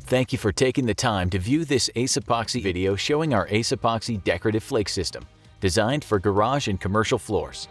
Thank you for taking the time to view this Ace Epoxy video showing our Ace Epoxy decorative flake system, designed for garage and commercial floors.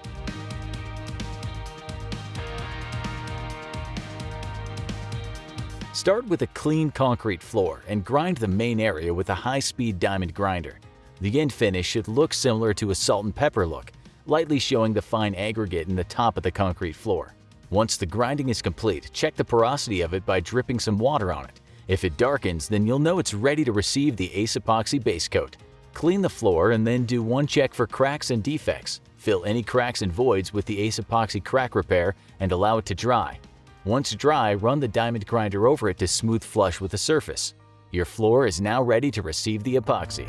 Start with a clean concrete floor and grind the main area with a high-speed diamond grinder. The end finish should look similar to a salt and pepper look, lightly showing the fine aggregate in the top of the concrete floor. Once the grinding is complete, check the porosity of it by dripping some water on it. If it darkens, then you'll know it's ready to receive the Ace Epoxy base coat. Clean the floor and then do one check for cracks and defects. Fill any cracks and voids with the Ace Epoxy crack repair and allow it to dry. Once dry, run the diamond grinder over it to smooth flush with the surface. Your floor is now ready to receive the epoxy.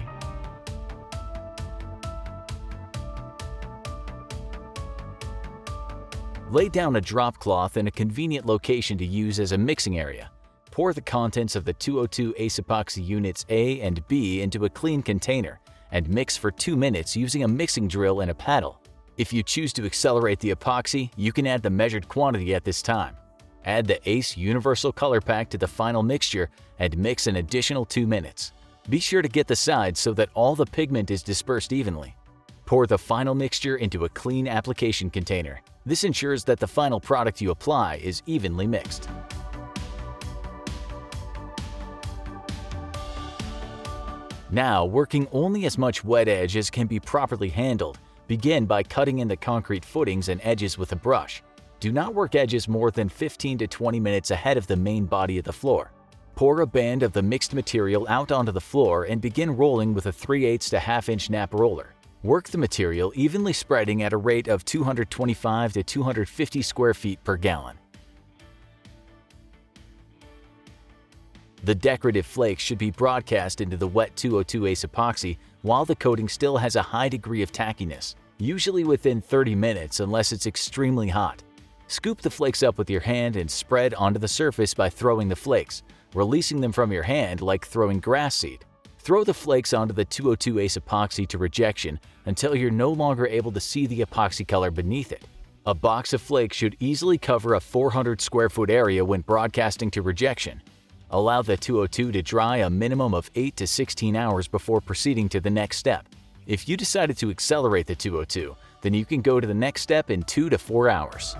Lay down a drop cloth in a convenient location to use as a mixing area. Pour the contents of the 202 Ace Epoxy units A and B into a clean container and mix for 2 minutes using a mixing drill and a paddle. If you choose to accelerate the epoxy, you can add the measured quantity at this time. Add the Ace Universal Color Pack to the final mixture and mix an additional 2 minutes. Be sure to get the sides so that all the pigment is dispersed evenly. Pour the final mixture into a clean application container. This ensures that the final product you apply is evenly mixed. Now, working only as much wet edge as can be properly handled, begin by cutting in the concrete footings and edges with a brush. Do not work edges more than 15 to 20 minutes ahead of the main body of the floor. Pour a band of the mixed material out onto the floor and begin rolling with a 3/8 to 1/2 inch nap roller. Work the material evenly spreading at a rate of 225 to 250 square feet per gallon. The decorative flakes should be broadcast into the wet 202 Ace Epoxy while the coating still has a high degree of tackiness, usually within 30 minutes unless it's extremely hot. Scoop the flakes up with your hand and spread onto the surface by throwing the flakes, releasing them from your hand like throwing grass seed. Throw the flakes onto the 202 Ace Epoxy to rejection until you're no longer able to see the epoxy color beneath it. A box of flakes should easily cover a 400 square foot area when broadcasting to rejection. Allow the 202 to dry a minimum of 8 to 16 hours before proceeding to the next step. If you decided to accelerate the 202, then you can go to the next step in 2 to 4 hours.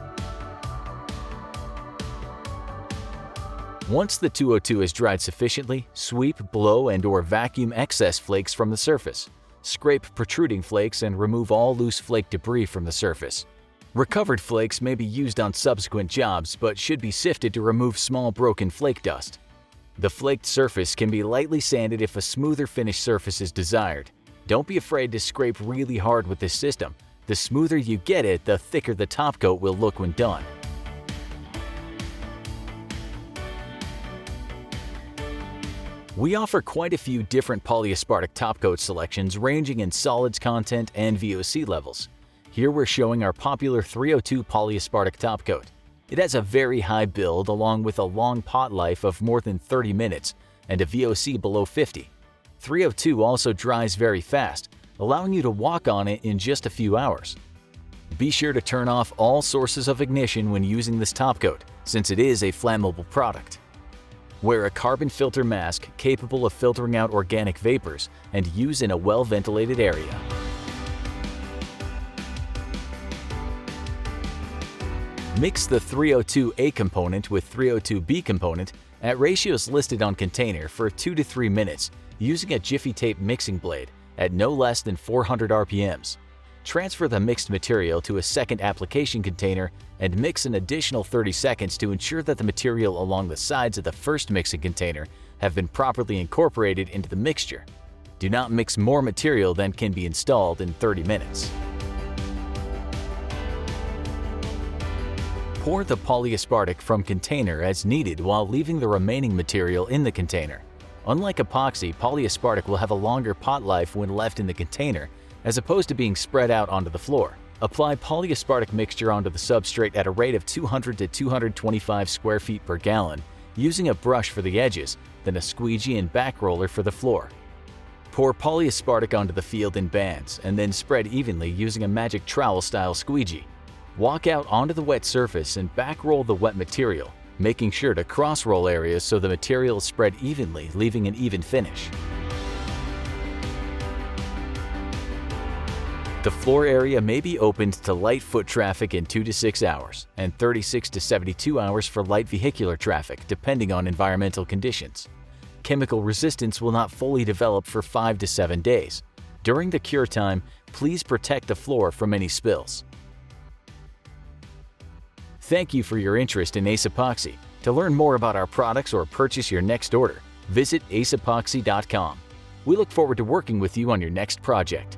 Once the 202 is dried sufficiently, sweep, blow, and/or vacuum excess flakes from the surface. Scrape protruding flakes and remove all loose flake debris from the surface. Recovered flakes may be used on subsequent jobs but should be sifted to remove small broken flake dust. The flaked surface can be lightly sanded if a smoother finished surface is desired. Don't be afraid to scrape really hard with this system. The smoother you get it, the thicker the top coat will look when done. We offer quite a few different polyaspartic top coat selections ranging in solids content and VOC levels. Here we're showing our popular 302 polyaspartic top coat. It has a very high build along with a long pot life of more than 30 minutes and a VOC below 50. 302 also dries very fast, allowing you to walk on it in just a few hours. Be sure to turn off all sources of ignition when using this top coat, since it is a flammable product. Wear a carbon filter mask capable of filtering out organic vapors and use in a well-ventilated area. Mix the 302A component with 302B component at ratios listed on container for 2 to 3 minutes using a Jiffy Tape mixing blade at no less than 400 RPMs. Transfer the mixed material to a second application container and mix an additional 30 seconds to ensure that the material along the sides of the first mixing container have been properly incorporated into the mixture. Do not mix more material than can be installed in 30 minutes. Pour the polyaspartic from container as needed while leaving the remaining material in the container. Unlike epoxy, polyaspartic will have a longer pot life when left in the container as opposed to being spread out onto the floor. Apply polyaspartic mixture onto the substrate at a rate of 200 to 225 square feet per gallon using a brush for the edges, then a squeegee and back roller for the floor. Pour polyaspartic onto the field in bands and then spread evenly using a magic trowel style squeegee. Walk out onto the wet surface and back roll the wet material, making sure to cross-roll areas so the material is spread evenly, leaving an even finish. The floor area may be opened to light foot traffic in 2 to 6 hours and 36 to 72 hours for light vehicular traffic, depending on environmental conditions. Chemical resistance will not fully develop for 5 to 7 days. During the cure time, please protect the floor from any spills. Thank you for your interest in Ace Epoxy. To learn more about our products or purchase your next order, visit aceepoxy.com. We look forward to working with you on your next project.